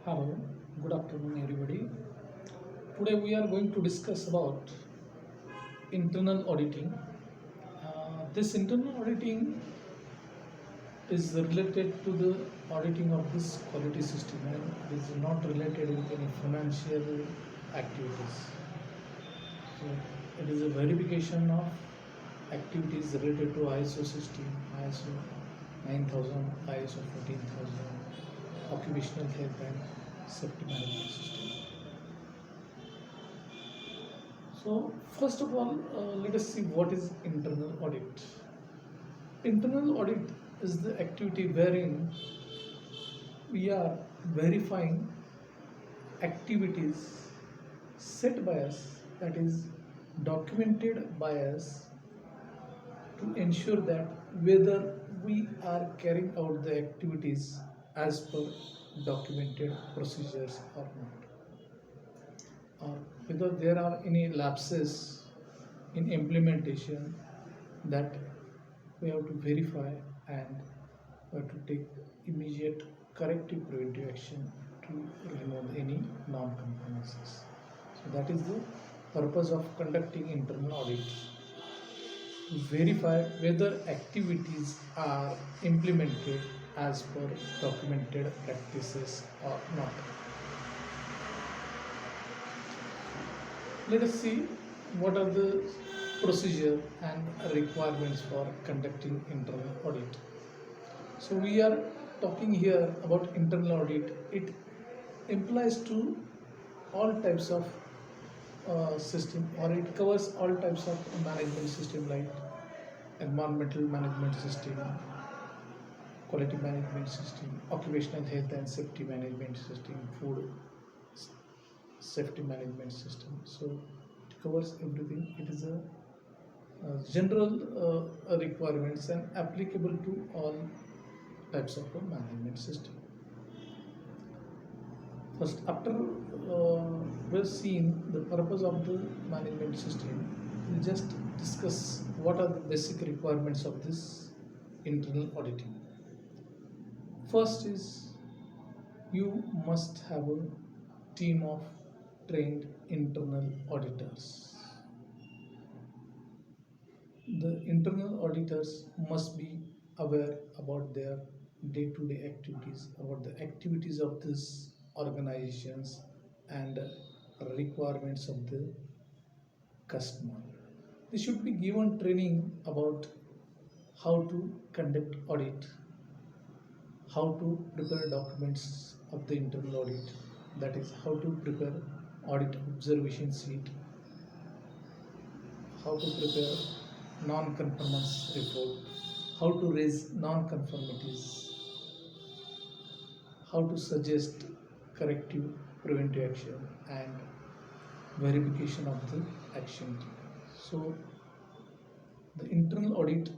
Hello, good afternoon, everybody. Today we are going to discuss about internal auditing. This internal auditing is related to the auditing of this quality system and it is not related with any financial activities. So it is a verification of activities related to ISO system, ISO 9000, ISO 14000, occupational health and safety management system. So, first of all, let us see what is internal audit. Internal audit is the activity wherein we are verifying activities set by us, that is, documented by us, to ensure that whether we are carrying out the activities as per documented procedures or not, or whether there are any lapses in implementation that we have to verify and we have to take immediate corrective preventive action to remove any non-conformances. So that is the purpose of conducting internal audit, to verify whether activities are implemented as per documented practices or not. Let us see what are the procedure and requirements for conducting internal audit. So we are talking here about internal audit. It implies to all types of system, or it covers all types of management system like environmental management system, quality management system, occupational health and safety management system, food safety management system. So it covers everything. It is a general requirements and applicable to all types of a management system. First, after we've seen the purpose of the management system, we'll just discuss what are the basic requirements of this internal auditing. First is, you must have a team of trained internal auditors. The internal auditors must be aware about their day-to-day activities, about the activities of these organizations and requirements of the customer. They should be given training about how to conduct audit, how to prepare documents of the internal audit, that is, how to prepare audit observation sheet, how to prepare non-conformance report, how to raise non-conformities, how to suggest corrective preventive action and verification of the action. So the internal audit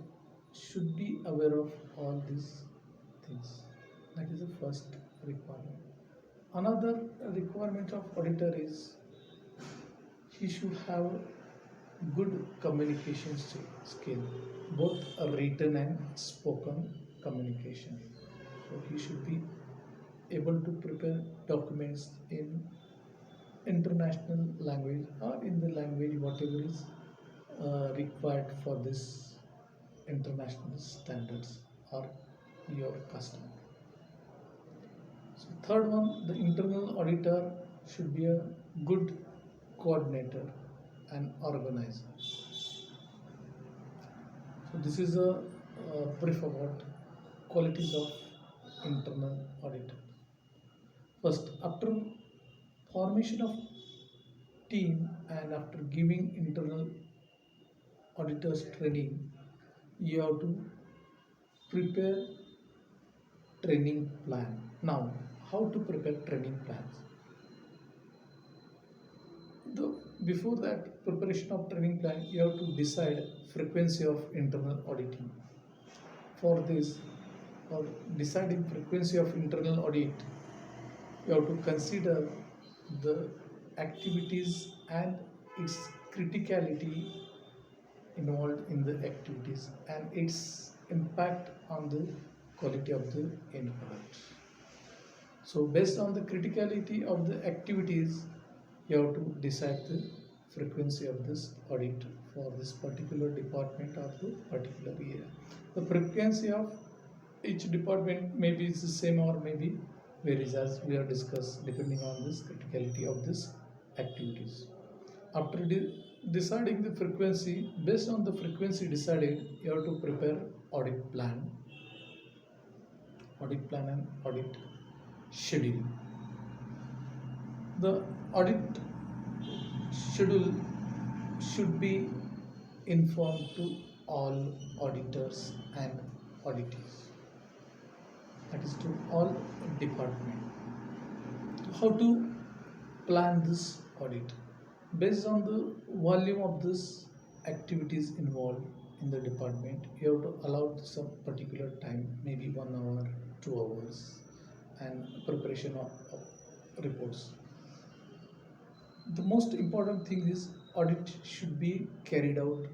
should be aware of all these things. That is the first requirement. Another requirement of auditor is he should have good communication skill, both a written and spoken communication. So he should be able to prepare documents in international language or in the language whatever is required for this international standards or your customer. So third one, the internal auditor should be a good coordinator and organizer. So this is a brief about qualities of internal auditor. First, after formation of team and after giving internal auditors training, you have to prepare training plan. Now, how to prepare training plans? Before that preparation of training plan, you have to decide frequency of internal auditing. For this, for deciding frequency of internal audit, you have to consider the activities and its criticality involved in the activities and its impact on the quality of the end product. So based on the criticality of the activities, you have to decide the frequency of this audit for this particular department or the particular area. The frequency of each department maybe is the same or maybe varies, as we have discussed, depending on this criticality of this activities. After deciding the frequency, based on the frequency decided, you have to prepare audit plan and audit schedule. The audit schedule should be informed to all auditors and auditees, that is to all department. How to plan this audit? Based on the volume of this activities involved in the department, you have to allow some particular time, maybe 1 hour, 2 hours, and preparation of reports. The most important thing is audit should be carried out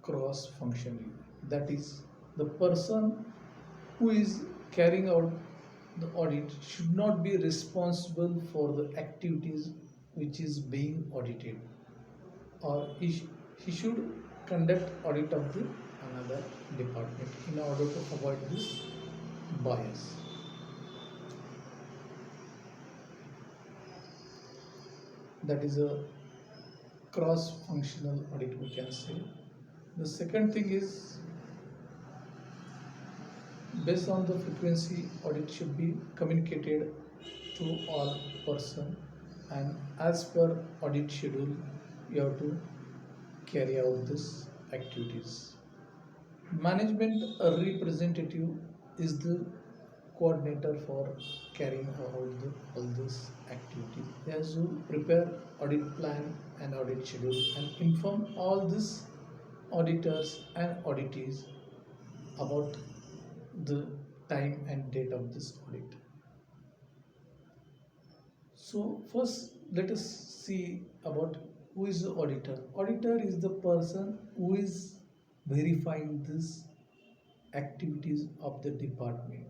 cross functionally. That is, the person who is carrying out the audit should not be responsible for the activities which is being audited, or he should conduct audit of the another department in order to avoid this bias. That is a cross functional audit, we can say. The second thing is, based on the frequency, audit should be communicated to all person, and as per audit schedule you have to carry out this activities. Management representative is the coordinator for carrying out all this activity. He has to prepare audit plan and audit schedule and inform all these auditors and auditees about the time and date of this audit. So first let us see about who is the auditor. Auditor is the person who is verifying this activities of the department.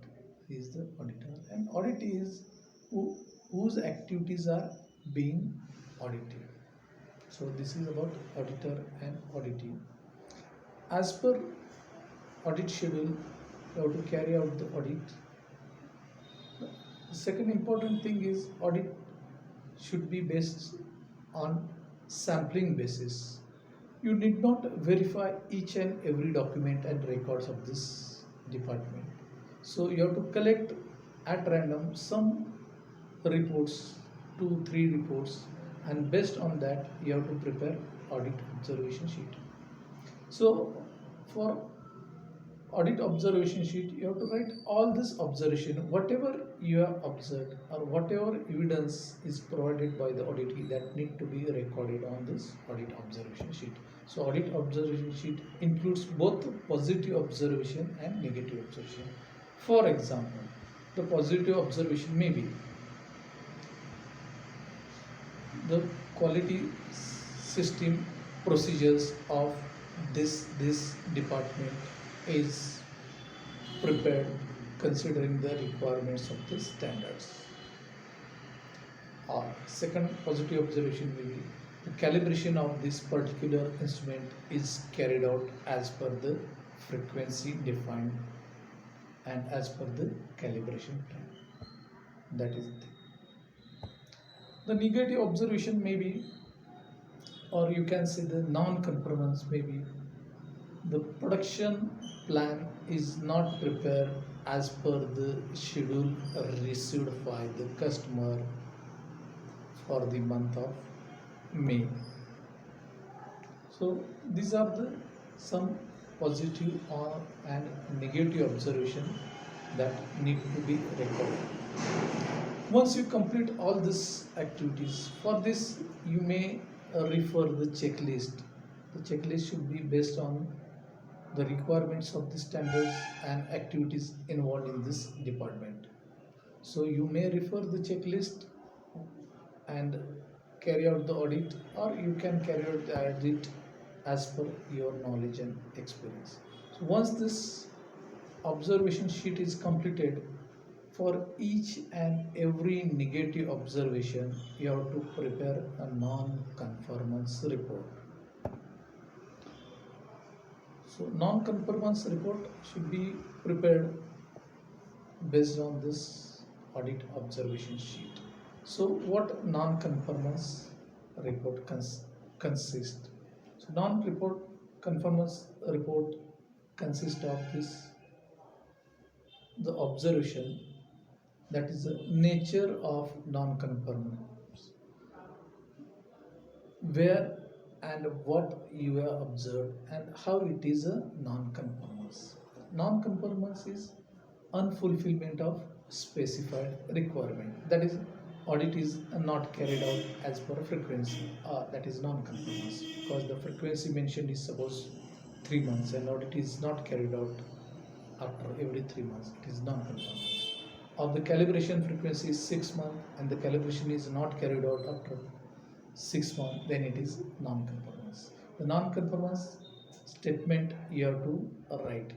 He is the auditor, and audit is whose activities are being audited. So this is about auditor and auditee. As per audit schedule, you have to carry out the audit. The second important thing is audit should be based on sampling basis. You need not verify each and every document and records of this department. So you have to collect at random some reports, 2-3 reports, and based on that you have to prepare audit observation sheet. So for audit observation sheet, you have to write all this observation, whatever you have observed or whatever evidence is provided by the auditee, that need to be recorded on this audit observation sheet. So audit observation sheet includes both positive observation and negative observation. For example, the positive observation may be the quality system procedures of this department is prepared considering the requirements of the standards. Or second positive observation will be the calibration of this particular instrument is carried out as per the frequency defined and as per the calibration plan. That is the negative observation may be, or you can say the non-conformance may be, the production plan is not prepared as per the schedule received by the customer for the month of May. So these are the some positive or and negative observation that need to be recorded. Once you complete all these activities, for this you may refer the checklist. The checklist should be based on the requirements of the standards and activities involved in this department. So you may refer the checklist and carry out the audit, or you can carry out the audit as per your knowledge and experience. So once this observation sheet is completed, For each and every negative observation, you have to prepare a non-conformance report. So non-conformance report should be prepared based on this audit observation sheet. So what non-conformance report consists? So non-report conformance report consists of this the observation, that is the nature of non-conformance, where and what you have observed and how it is a non-conformance. Non-conformance is unfulfillment of specified requirement. That is, audit is not carried out as per frequency. That is non-conformance, because the frequency mentioned is suppose 3 months and audit is not carried out after every 3 months. It is non-conformance. Or the calibration frequency is 6 months and the calibration is not carried out after 6 months, then it is non-conformance. The non-conformance statement you have to write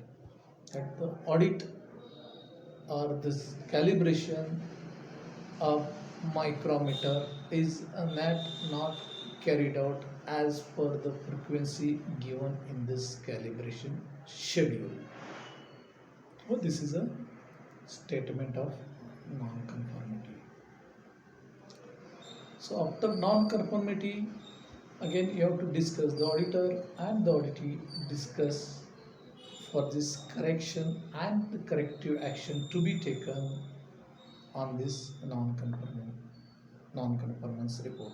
that the audit or this calibration of micrometer is not carried out as per the frequency given in this calibration schedule. So this is a statement of non-conformity. So after non-conformity, again you have to discuss, the auditor and the auditee discuss for this correction and the corrective action to be taken on this non-conformance report.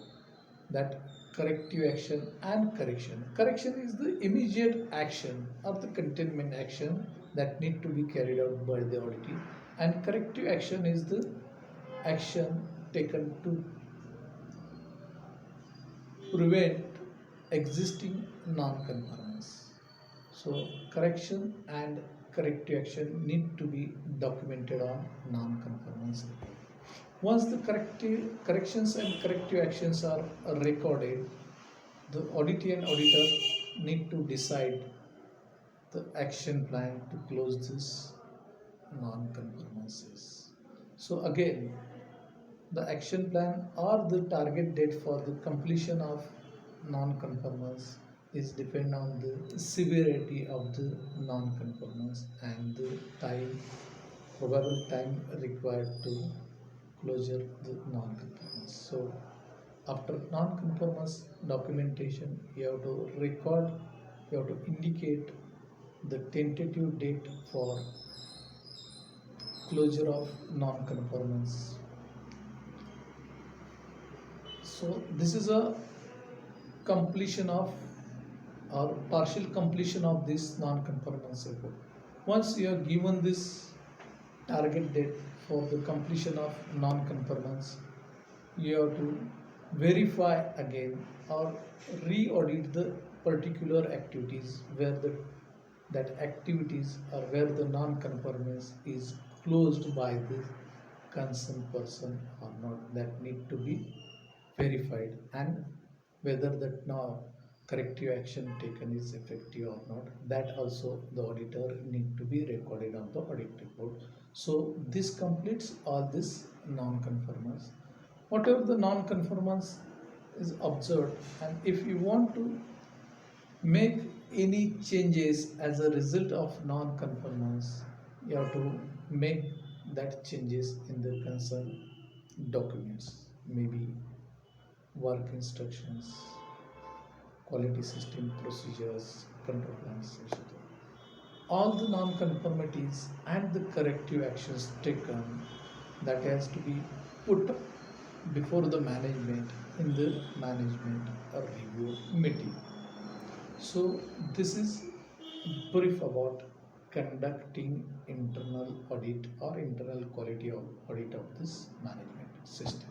That corrective action and correction. Correction is the immediate action or the containment action that need to be carried out by the auditee, and corrective action is the action taken to prevent existing non-conformance. So correction and corrective action need to be documented on non-conformance report. Once the corrections and corrective actions are recorded, the auditee and auditor need to decide the action plan to close this non-conformances. So again, the action plan or the target date for the completion of non-conformance is depend on the severity of the non-conformance and the probable time required to closure the non-conformance. So after non-conformance documentation, you have to record, you have to indicate the tentative date for closure of non-conformance. So this is a completion of or partial completion of this non-conformance report. Once you have given this target date for the completion of non-conformance, you have to verify again or re-audit the particular activities where that activities or where the non-conformance is closed by the concerned person or not, that need to be verified, and whether that now corrective action taken is effective or not, that also the auditor need to be recorded on the audit report. So this completes all this non-conformance. Whatever the non-conformance is observed, and if you want to make any changes as a result of non-conformance, you have to make that changes in the concerned documents, maybe work instructions, quality system procedures, control plans, etc. All the non-conformities and the corrective actions taken, that has to be put before the management in the management review meeting. So this is brief about conducting internal audit or internal quality audit of this management system.